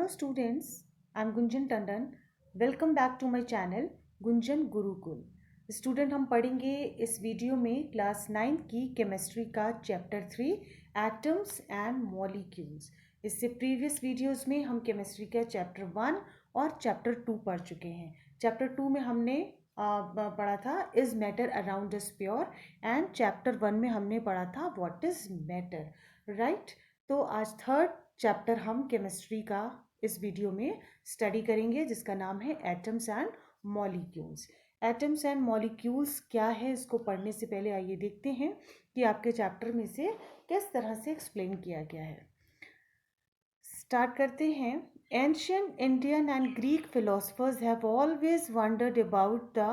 Hello students, I'm Gunjan Tandon. Welcome back to my channel Gunjan Gurukul. Student हम पढ़ेंगे इस video में क्लास 9 की केमिस्ट्री का चैप्टर 3 एटम्स एंड मॉलिक्यूल्स. इससे प्रीवियस वीडियोस में हम केमिस्ट्री का चैप्टर 1 और चैप्टर 2 पढ़ चुके हैं. चैप्टर 2 में हमने पढ़ा था is matter around us pure and chapter 1 में हमने पढ़ा था व्हाट इज मैटर. राइट. तो आज थर्ड चैप्टर हम केमिस्ट्री का इस वीडियो में स्टडी करेंगे जिसका नाम है atoms and molecules. Atoms and molecules क्या है, इसको पढ़ने से पहले आइए देखते हैं कि आपके चैप्टर में से किस तरह से एक्सप्लेन किया गया है. स्टार्ट करते हैं. Ancient Indian and Greek philosophers have always wandered about the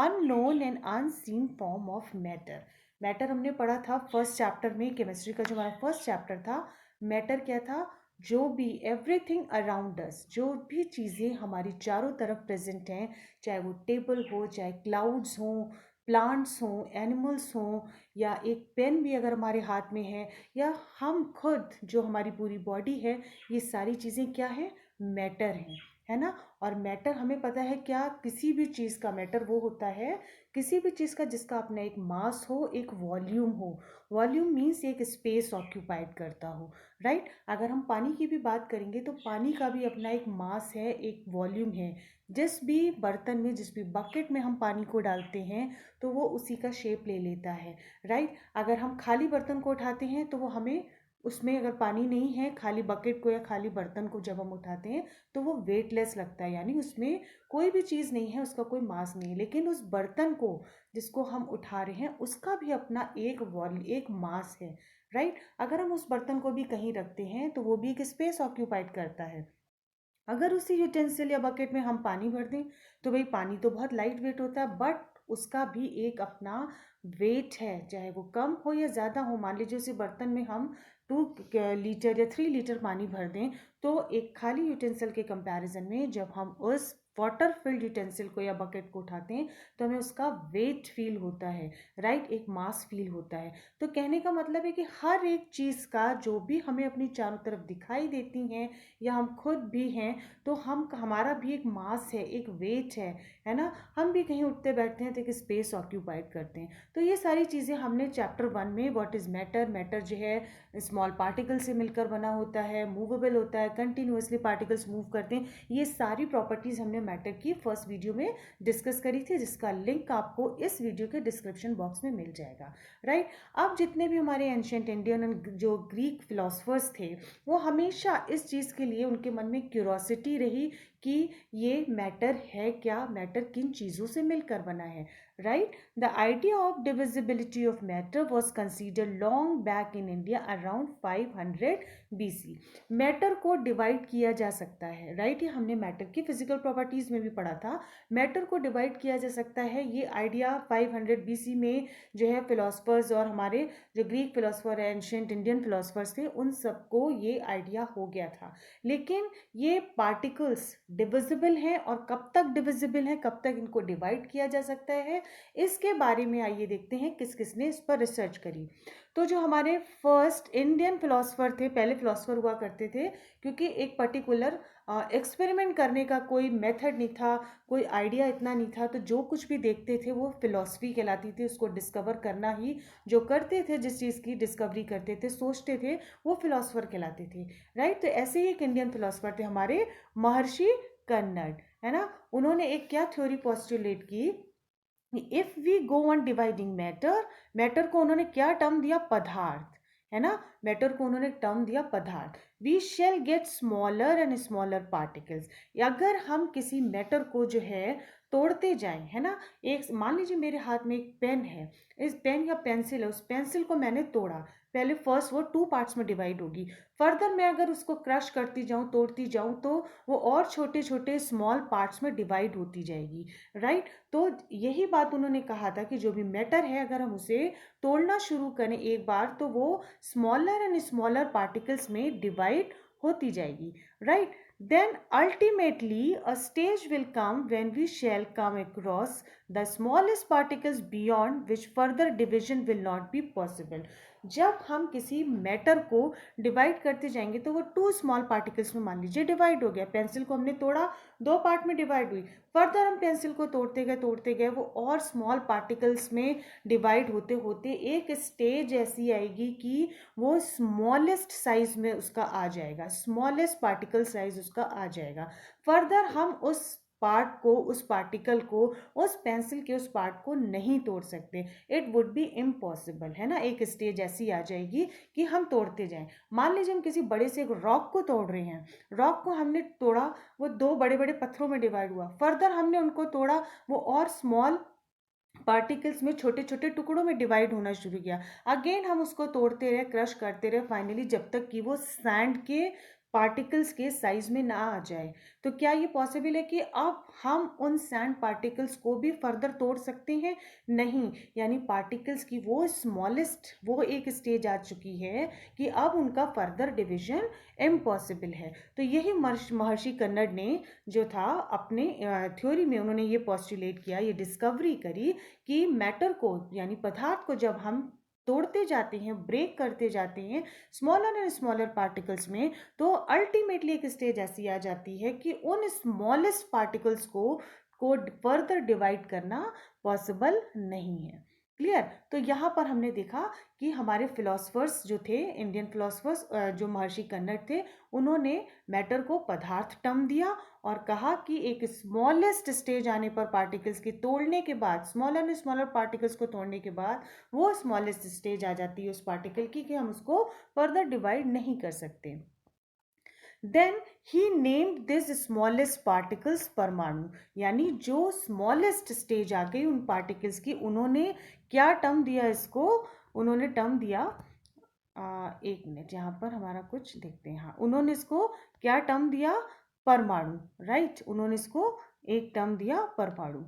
unknown and unseen form of matter. Matter हमने पढ़ा था फर्स्ट चैप्टर में. केमिस्ट्री का जो हमारा फर्स्ट चैप्टर था, मैटर क्या था? जो भी एवरीथिंग अराउंड अस, जो भी चीज़ें हमारी चारों तरफ प्रेजेंट हैं, चाहे वो टेबल हो, चाहे क्लाउड्स हों, प्लांट्स हों, एनिमल्स हों, या एक पेन भी अगर हमारे हाथ में है, या हम खुद जो हमारी पूरी बॉडी है, ये सारी चीज़ें क्या है? मैटर हैं, है ना. और मैटर हमें पता है क्या, किसी भी चीज़ का मैटर वो होता है, किसी भी चीज़ का जिसका अपना एक मास हो, एक वॉल्यूम हो. वॉल्यूम मीन्स एक स्पेस ऑक्यूपाइड करता हो. राइट. अगर हम पानी की भी बात करेंगे तो पानी का भी अपना एक मास है, एक वॉल्यूम है. जिस भी बर्तन में, जिस भी बकेट में हम पानी को डालते हैं तो वो उसी का शेप ले लेता है. राइट. अगर हम खाली बर्तन को उठाते हैं तो वो हमें, उसमें अगर पानी नहीं है, खाली बकेट को या खाली बर्तन को जब हम उठाते हैं तो वो वेटलेस लगता है, यानी उसमें कोई भी चीज़ नहीं है, उसका कोई मास नहीं है. लेकिन उस बर्तन को जिसको हम उठा रहे हैं उसका भी अपना एक मास है. राइट. अगर हम उस बर्तन को भी कहीं रखते हैं तो वो भी एक स्पेस ऑक्यूपाइड करता है. अगर उसी यूटेंसिल या बकेट में हम पानी भर दें तो भाई पानी तो बहुत लाइट वेट होता है, बट उसका भी एक अपना वेट है, चाहे वो कम हो या ज़्यादा हो. मान लीजिए उसी बर्तन में हम 2 लीटर या 3 लीटर पानी भर दें तो एक खाली यूटेंसिल के कंपैरिजन में जब हम उस वाटर फिल्ड यूटेंसिल को या बकेट को उठाते हैं तो हमें उसका वेट फील होता है. राइट. एक मास फील होता है. तो कहने का मतलब है कि हर एक चीज़ का जो भी हमें अपनी चारों तरफ दिखाई देती हैं या हम खुद भी हैं, तो हम, हमारा भी एक मास है, एक वेट है ना. हम भी कहीं उठते बैठते हैं तो एक स्पेस ऑक्यूपाइड करते हैं. तो ये सारी चीज़ें हमने चैप्टर 1 में, व्हाट इज़ मैटर, मैटर जो है स्मॉल पार्टिकल से मिलकर बना होता है, मूवेबल होता है, कंटिन्यूसली पार्टिकल्स मूव करते हैं, ये सारी प्रॉपर्टीज़ हमने मैटर की फर्स्ट वीडियो में डिस्कस करी थी, जिसका लिंक आपको इस वीडियो के डिस्क्रिप्शन बॉक्स में मिल जाएगा. राइट. अब जितने भी हमारे एंशिएंट इंडियन एंड जो ग्रीक फिलोसफर्स थे, वो हमेशा इस चीज़ के लिए उनके मन में क्यूरोसिटी रही कि ये मैटर है क्या, मैटर किन चीज़ों से मिलकर बना है. Right. The idea of divisibility of matter was considered long back in India around 500 BC. Matter को डिवाइड किया जा सकता है. राइट. ये हमने मैटर की फिजिकल प्रॉपर्टीज़ में भी पढ़ा था. मैटर को डिवाइड किया जा सकता है, ये आइडिया 500 BC में जो है फिलोसफर्स और हमारे जो ग्रीक फिलोसफर है, एंशिएंट इंडियन फिलोसफर्स थे, उन सबको ये आइडिया हो गया था. लेकिन ये पार्टिकल्स डिविजिबल हैं, और कब तक डिविजिबल हैं, कब तक इनको डिवाइड किया जा सकता है, इसके बारे में आइए देखते हैं किस किस ने इस पर रिसर्च करी. तो जो हमारे फर्स्ट इंडियन फिलोसफर थे, पहले फिलोसफर हुआ करते थे, क्योंकि एक पर्टिकुलर एक्सपेरिमेंट करने का कोई मेथड नहीं था, कोई आइडिया इतना नहीं था, तो जो कुछ भी देखते थे वो फिलॉसफी कहलाती थी. उसको डिस्कवर करना ही, जो करते थे, जिस चीज़ की डिस्कवरी करते थे, सोचते थे, वो फिलोसफर कहलाते थे. राइट. तो ऐसे ही एक इंडियन फिलोसफर थे हमारे महर्षि कन्नड़, है ना. उन्होंने एक क्या थ्योरी पोस्टुलेट की, if we go on dividing matter, matter को उन्होंने क्या टर्म दिया? पदार्थ, है ना. मैटर को उन्होंने टर्म दिया पदार्थ. We shall get smaller and smaller particles. अगर हम किसी मैटर को जो है तोड़ते जाएं, है ना. एक मान लीजिए मेरे हाथ में एक पेन है, इस पेन या पेंसिल है, उस पेंसिल को मैंने तोड़ा. पहले फर्स्ट वो 2 पार्ट्स में डिवाइड होगी. फर्दर मैं अगर उसको क्रश करती जाऊं, तोड़ती जाऊं, तो वो और छोटे छोटे स्मॉल पार्ट्स में डिवाइड होती जाएगी. राइट. तो यही बात उन्होंने कहा था कि जो भी मैटर है, अगर हम उसे तोड़ना शुरू करें एक बार, तो वो स्मॉलर एंड स्मॉलर पार्टिकल्स में डिवाइड होती जाएगी. Right. Then ultimately a stage will come when we shall come across the smallest particles beyond which further division will not be possible. जब हम किसी मैटर को डिवाइड करते जाएंगे तो वो 2 स्मॉल पार्टिकल्स में मान लीजिए डिवाइड हो गया, पेंसिल को हमने तोड़ा, 2 पार्ट में डिवाइड हुई, फर्दर हम पेंसिल को तोड़ते गए वो और स्मॉल पार्टिकल्स में डिवाइड होते होते एक स्टेज ऐसी आएगी कि वो स्मॉलेस्ट साइज में उसका आ जाएगा, स्मॉलेस्ट पार्टिकल साइज उसका आ जाएगा। फर्दर हम उस पार्ट को, उस पार्टिकल को, उस पेंसिल के उस पार्ट को नहीं तोड़ सकते, इट वुड बी इम्पॉसिबल, है ना। एक स्टेज ऐसी आ जाएगी कि हम तोड़ते जाएं। मान लीजिए हम किसी बड़े से एक रॉक को तोड़ रहे हैं, रॉक को हमने तोड़ा, वो 2 बड़े बड़े पत्थरों में डिवाइड हुआ, फर्दर हमने उनको तोड़ा, वो और स्मॉल पार्टिकल्स में छोटे छोटे टुकड़ों में डिवाइड होना शुरू किया। अगेन हम उसको तोड़ते रहे, क्रश करते रहे, फाइनली जब तक कि वो सैंड के पार्टिकल्स के साइज में ना आ जाए। तो क्या ये पॉसिबल है कि अब हम उन सैंड पार्टिकल्स को भी फर्दर तोड़ सकते हैं? नहीं, यानी पार्टिकल्स की वो स्मॉलेस्ट वो एक स्टेज आ चुकी है कि अब उनका फर्दर डिवीजन इम्पॉसिबल है। तो यही महर्षि कन्नड़ ने जो था अपने थ्योरी में उन्होंने ये पॉस्टुलेट किया, ये डिस्कवरी करी कि मैटर को यानी पदार्थ को जब हम तोड़ते जाते हैं, ब्रेक करते जाते हैं स्मॉलर एंड स्मॉलर पार्टिकल्स में, तो अल्टीमेटली एक स्टेज ऐसी आ जाती है कि उन स्मॉलेस्ट पार्टिकल्स को फर्दर डिवाइड करना पॉसिबल नहीं है। क्लियर? तो यहाँ पर हमने देखा कि हमारे फिलोसफर्स जो थे, इंडियन फिलोसफर्स जो महर्षि कन्नड़ थे, उन्होंने मैटर को पदार्थ टर्म दिया और कहा कि एक स्मॉलेस्ट स्टेज आने पर पार्टिकल्स के तोड़ने के बाद, स्मॉलर एंड स्मॉलर पार्टिकल्स को तोड़ने के बाद वो स्मॉलेस्ट स्टेज आ जाती है उस पार्टिकल की कि हम उसको फर्दर डिवाइड नहीं कर सकते। Then he named this smallest particles परमाणु, यानी जो स्मॉलेस्ट स्टेज आ गई उन पार्टिकल्स की, उन्होंने क्या टर्म दिया इसको? उन्होंने टर्म दिया, एक मिनट यहाँ पर हमारा कुछ देखते हैं। हाँ, उन्होंने इसको क्या टर्म दिया? परमाणु, राइट। उन्होंने इसको एक टर्म दिया परमाणु,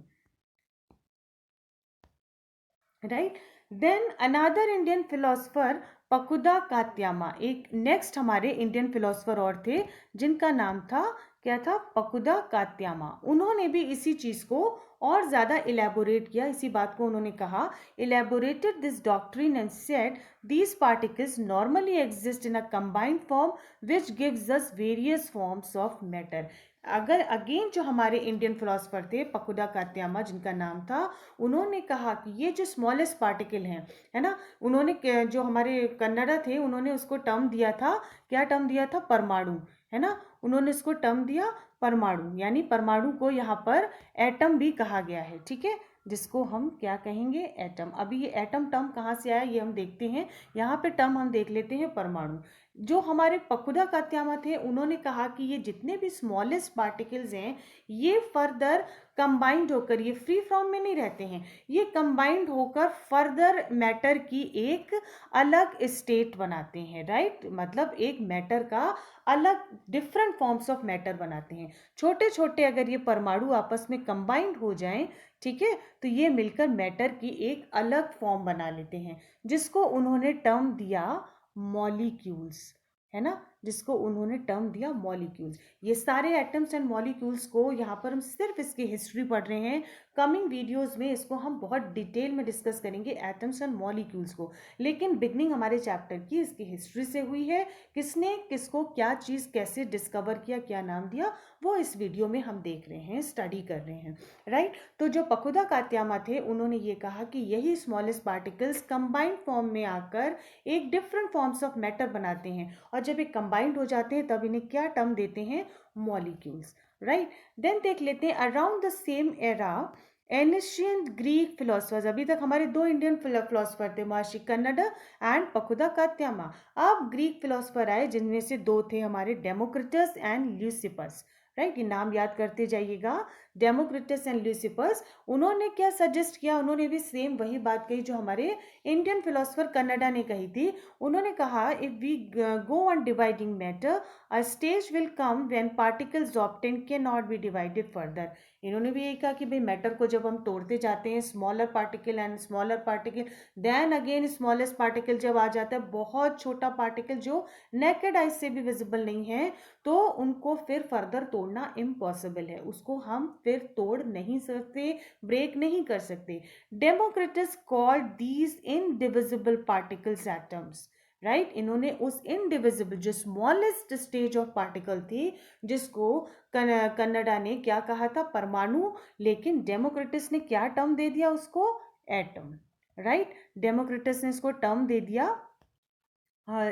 right. Then another Indian philosopher Pakudha Katyayana, एक नेक्स्ट हमारे इंडियन फिलोसफर और थे जिनका नाम था, क्या था? पकुदा कात्यामा। उन्होंने भी इसी चीज को और ज्यादा इलेबोरेट किया, इसी बात को उन्होंने कहा, elaborated this doctrine and said these particles normally exist in a combined form which gives us various forms of matter। अगर अगेन जो हमारे इंडियन फिलोसफर थे पकुदा कात्यामा जिनका नाम था, उन्होंने कहा कि ये जो स्मॉलेस्ट पार्टिकल हैं, है ना, उन्होंने जो हमारे कन्नड़ा थे उन्होंने उसको टर्म दिया था, क्या टर्म दिया था? परमाणु, है ना। उन्होंने इसको टर्म दिया परमाणु, यानी परमाणु को यहाँ पर एटम भी कहा गया है, ठीक है, जिसको हम क्या कहेंगे? एटम। अभी ये एटम टर्म कहाँ से आया ये हम देखते हैं। यहाँ पे टर्म हम देख लेते हैं परमाणु। जो हमारे पकुदा कात्यामा थे उन्होंने कहा कि ये जितने भी स्मॉलेस्ट पार्टिकल्स हैं ये फर्दर कंबाइंड होकर, ये फ्री फॉर्म में नहीं रहते हैं, ये कंबाइंड होकर फर्दर मैटर की एक अलग स्टेट बनाते हैं, राइट। मतलब एक मैटर का अलग डिफरेंट फॉर्म्स ऑफ मैटर बनाते हैं। छोटे छोटे अगर ये परमाणु आपस में कंबाइंड हो जाएं, ठीक है, तो ये मिलकर मैटर की एक अलग फॉर्म बना लेते हैं, जिसको उन्होंने टर्म दिया मॉलिक्यूल्स, है ना, जिसको उन्होंने टर्म दिया मॉलिक्यूल्स। ये सारे एटम्स एंड मॉलिक्यूल्स को यहाँ पर हम सिर्फ इसकी हिस्ट्री पढ़ रहे हैं, कमिंग वीडियोस में इसको हम बहुत डिटेल में डिस्कस करेंगे एटम्स एंड मॉलिक्यूल्स को, लेकिन बिगनिंग हमारे चैप्टर की इसकी हिस्ट्री से हुई है। किसने किसको क्या चीज़ कैसे डिस्कवर किया, क्या नाम दिया, वो इस वीडियो में हम देख रहे हैं, स्टडी कर रहे हैं, राइट। तो जो पकुदा कात्यामा थे उन्होंने ये कहा कि यही स्मॉलेस्ट पार्टिकल्स कंबाइंड फॉर्म में आकर एक डिफरेंट फॉर्म्स ऑफ मैटर बनाते हैं, और जब ये कंबाइंड हो जाते हैं तब इन्हें क्या टर्म देते हैं? Molecules, right. देन देख लेते हैं around the same era ancient Greek philosophers. अभी तक हमारे 2 इंडियन फिलोसफर थे, महर्षि कन्नड़ एंड पकुदा कात्यामा। अब ग्रीक फिलोसफर आए जिनमें से 2 थे हमारे डेमोक्रिटस एंड ल्यूसिपस, राइट। ये नाम याद करते जाइएगा, डेमोक्रिटस एंड ल्यूसिपस। उन्होंने क्या सजेस्ट किया? उन्होंने भी सेम वही बात कही जो हमारे इंडियन फिलोसफर कन्नडा ने कही थी। उन्होंने कहा if we go on dividing matter a stage will come when particles obtain can not be divided further. इन्होंने भी यही कहा कि भाई मैटर को जब हम तोड़ते जाते हैं, smaller particle and smaller particle, then again smallest particle जब आ जाता है, बहुत छोटा पार्टिकल जो नेकेड आई से भी विजिबल नहीं है, तो उनको फिर फर्दर तोड़ना इम्पॉसिबल है, उसको हम फिर तोड़ नहीं सकते, ब्रेक नहीं कर सकते। Democritus called these indivisible particles atoms, right. इन्होंने उस इनडिविजिबल जो स्मॉलेस्ट स्टेज ऑफ पार्टिकल थी, जिसको कन्नडा ने क्या कहा था, परमाणु, लेकिन डेमोक्रिटस ने क्या टर्म दे दिया उसको, एटम, राइट। डेमोक्रिटस ने इसको टर्म दे दिया,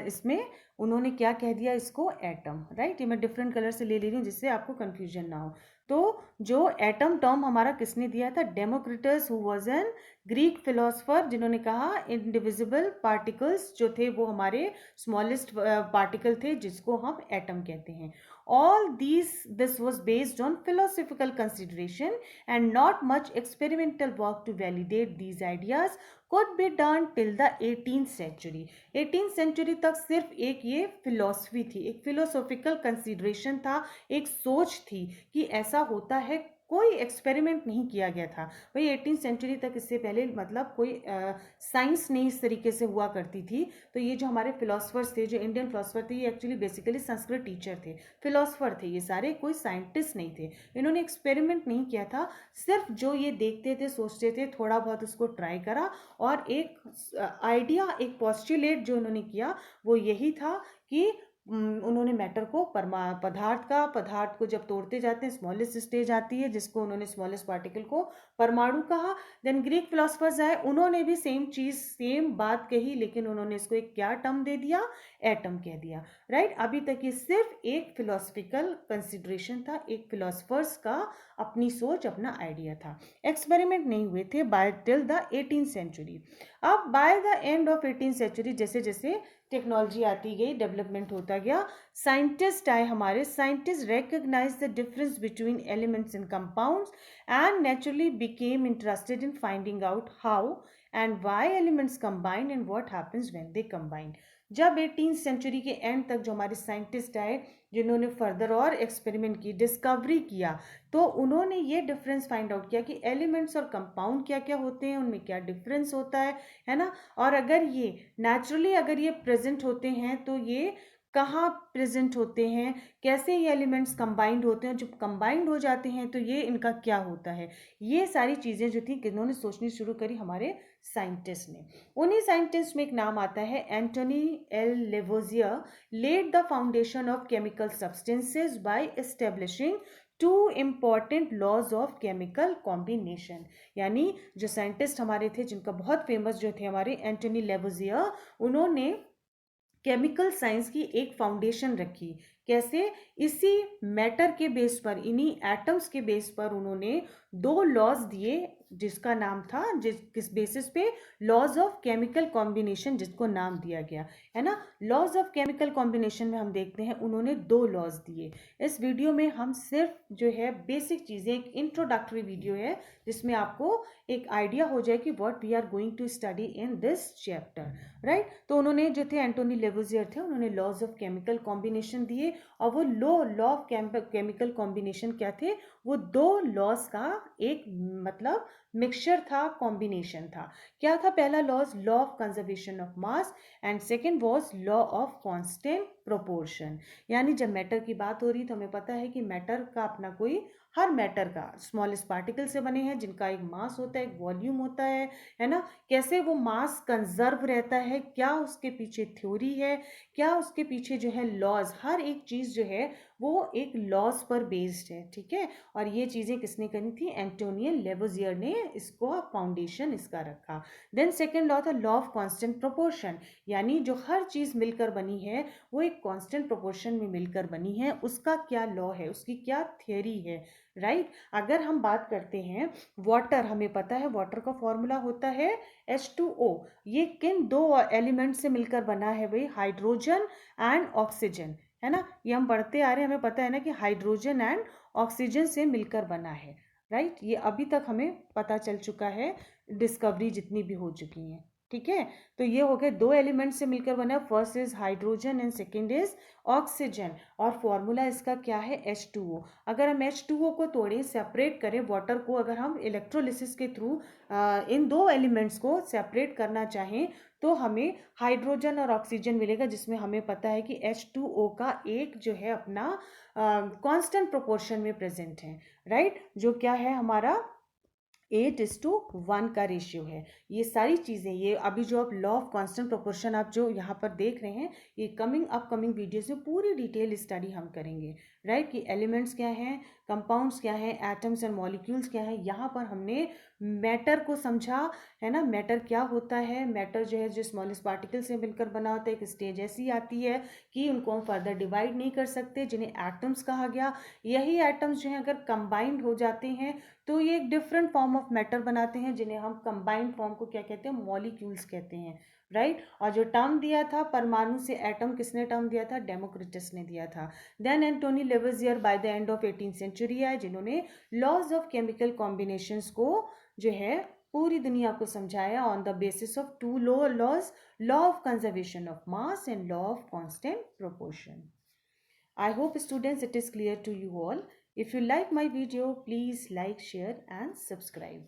इसमें उन्होंने क्या कह दिया इसको, एटम, राइट। ये मैं डिफरेंट कलर से ले रही हूँ जिससे आपको कंफ्यूजन ना हो। तो जो एटम टर्म हमारा किसने दिया था, Democritus, who was an Greek philosopher, जिन्होंने कहा इनडिविजिबल पार्टिकल्स जो थे वो हमारे स्मॉलेस्ट पार्टिकल थे जिसको हम एटम कहते हैं। All this was based on philosophical consideration and not much experimental work to validate these ideas could be done till the 18th century. 18th century तक सिर्फ एक ये फिलॉसफी थी, एक फिलोसॉफिकल कंसिडरेशन था, एक सोच थी कि ऐसा होता है, कोई एक्सपेरिमेंट नहीं किया गया था भाई 18th सेंचुरी तक। इससे पहले मतलब कोई साइंस नहीं इस तरीके से हुआ करती थी। तो ये जो हमारे फिलोसफर्स थे, जो इंडियन फिलोसफर थे, ये एक्चुअली बेसिकली संस्कृत टीचर थे, फिलोसफर थे ये सारे, कोई साइंटिस्ट नहीं थे। इन्होंने एक्सपेरिमेंट नहीं किया था, सिर्फ जो ये देखते थे, सोचते थे, थोड़ा बहुत उसको ट्राई करा, और एक आइडिया, एक पॉस्टुलेट जो उन्होंने किया वो यही था कि उन्होंने मैटर को पदार्थ को जब तोड़ते जाते हैं, स्मॉलेस्ट स्टेज आती है जिसको उन्होंने स्मॉलेस्ट पार्टिकल को परमाणु कहा। देन ग्रीक फिलोसफर्स आए, उन्होंने भी सेम चीज, सेम बात कही, लेकिन उन्होंने इसको एक क्या टर्म दे दिया, एटम कह दिया, राइट। अभी तक ये सिर्फ एक फिलोसफिकल कंसिडरेशन था, एक फिलोसफर्स का अपनी सोच, अपना आइडिया था, एक्सपेरिमेंट नहीं हुए थे by till the 18th century. अब by the end of 18th century जैसे जैसे टेक्नोलॉजी आती गई, डेवलपमेंट होता गया, साइंटिस्ट आए हमारे, scientist recognize the difference between elements in compounds and naturally became interested in finding out how and why elements combine and what happens when they combine. जब 18th century के and तक जो हमारे scientist आए, जिन्होंने further और experiment की, discovery किया, तो उन्होंने ये डिफरेंस फाइंड आउट किया कि एलिमेंट्स और कंपाउंड क्या क्या होते हैं, उनमें क्या डिफरेंस होता है ना। और अगर ये नेचुरली अगर ये प्रेजेंट होते हैं तो ये कहाँ प्रेजेंट होते हैं, कैसे ये एलिमेंट्स कंबाइंड होते हैं, जब कंबाइंड हो जाते हैं तो ये इनका क्या होता है। ये सारी चीज़ें जो थी किन्होंने सोचनी शुरू करी, हमारे साइंटिस्ट ने। उन्हीं साइंटिस्ट में एक नाम आता है Antoine L Lavoisier, led the foundation of chemical substances by establishing two important laws of chemical combination. यानी जो साइंटिस्ट हमारे थे, जिनका बहुत फेमस जो थे हमारे एंटोनी लेवोजियर, उन्होंने केमिकल साइंस की एक फाउंडेशन रखी। कैसे, इसी मैटर के बेस पर, इन्हीं एटम्स के बेस पर उन्होंने दो लॉज दिए, जिसका नाम था, किस बेसिस पे, लॉज ऑफ केमिकल कॉम्बिनेशन, जिसको नाम दिया गया है ना। लॉज ऑफ केमिकल कॉम्बिनेशन में हम देखते हैं उन्होंने दो लॉज दिए। इस वीडियो में हम सिर्फ जो है बेसिक चीज़ें, एक इंट्रोडक्टरी वीडियो है जिसमें आपको एक आइडिया हो जाए कि what we are going to study in this chapter, right. तो उन्होंने जो थे एंटोनी लेवोजियर थे, उन्होंने लॉज ऑफ केमिकल कॉम्बिनेशन दिए, और वो लॉ ऑफ केमिकल कॉम्बिनेशन क्या थे, वो दो लॉज का एक मतलब मिक्सचर था, कॉम्बिनेशन था। क्या था पहला laws, law of conservation of mass, and second was law of constant proportion. यानी जब मैटर की बात हो रही तो हमें पता है कि मैटर का अपना कोई, हर मैटर का स्मॉलेस्ट पार्टिकल से बने हैं, जिनका एक मास होता है, एक वॉल्यूम होता है ना। कैसे वो मास कंजर्व रहता है, क्या उसके पीछे थ्योरी है, क्या उसके पीछे जो है लॉज, हर एक चीज़ जो है वो एक लॉज पर बेस्ड है, ठीक है। और ये चीज़ें किसने करी थी, एंटोनियन लेवोजियर ने इसको फाउंडेशन इसका रखा। देन सेकेंड लॉ था लॉ ऑफ कांस्टेंट प्रोपोर्शन, यानी जो हर चीज़ मिलकर बनी है वो एक कांस्टेंट प्रोपोर्शन में मिलकर बनी है, उसका क्या लॉ है, उसकी क्या थियरी है, राइट। अगर हम बात करते हैं वाटर, हमें पता है वाटर का फॉर्मूला होता है H2O। ये किन दो एलिमेंट से मिलकर बना है भाई, हाइड्रोजन एंड ऑक्सीजन, है ना। ये हम पढ़ते आ रहे हैं, हमें पता है ना कि हाइड्रोजन एंड ऑक्सीजन से मिलकर बना है, राइट। ये अभी तक हमें पता चल चुका है, डिस्कवरी जितनी भी हो चुकी हैं, ठीक है। तो ये हो गए दो एलिमेंट से मिलकर बना, first is hydrogen and second is oxygen, और फॉर्मूला इसका क्या है, H2O। अगर हम H2O को तोड़े, सेपरेट करें वाटर को, अगर हम इलेक्ट्रोलिसिस के थ्रू इन दो एलिमेंट्स को सेपरेट करना चाहें तो हमें हाइड्रोजन और ऑक्सीजन मिलेगा, जिसमें हमें पता है कि H2O का एक जो है अपना कांस्टेंट प्रोपोर्शन में प्रेजेंट है, राइट, जो क्या है हमारा 8:1 का रेशियो है। ये सारी चीज़ें, ये अभी जो आप लॉ ऑफ कांस्टेंट प्रोपोर्शन आप जो यहाँ पर देख रहे हैं, ये अपकमिंग वीडियोस में पूरी डिटेल स्टडी हम करेंगे, राइट, कि एलिमेंट्स क्या हैं, कंपाउंड्स क्या हैं, एटम्स एंड मॉलिक्यूल्स क्या हैं। यहाँ पर हमने मैटर को समझा है ना, मैटर क्या होता है। मैटर जो है जो स्मॉलेस्ट पार्टिकल से मिलकर बना होता है। एक स्टेज ऐसी आती है कि उनको हम फर्दर डिवाइड नहीं कर सकते, जिन्हें एटम्स कहा गया। यही एटम्स जो हैं अगर कंबाइंड हो जाते हैं तो ये एक डिफरेंट फॉर्म ऑफ मैटर बनाते हैं, जिन्हें हम कंबाइंड फॉर्म को क्या कहते हैं, मॉलिक्यूल्स कहते हैं, राइट। और जो टर्म दिया था परमाणु से एटम, किसने टर्म दिया था, डेमोक्रिटस ने दिया था। Then Antoine Lavoisier by the end of 18th century आए, जिन्होंने लॉज ऑफ केमिकल कॉम्बिनेशंस को जो है पूरी दुनिया को समझाया on the basis of two laws, law of conservation of mass and law of constant proportion. I hope students it is clear to you all. If you like my video, please like, share and subscribe.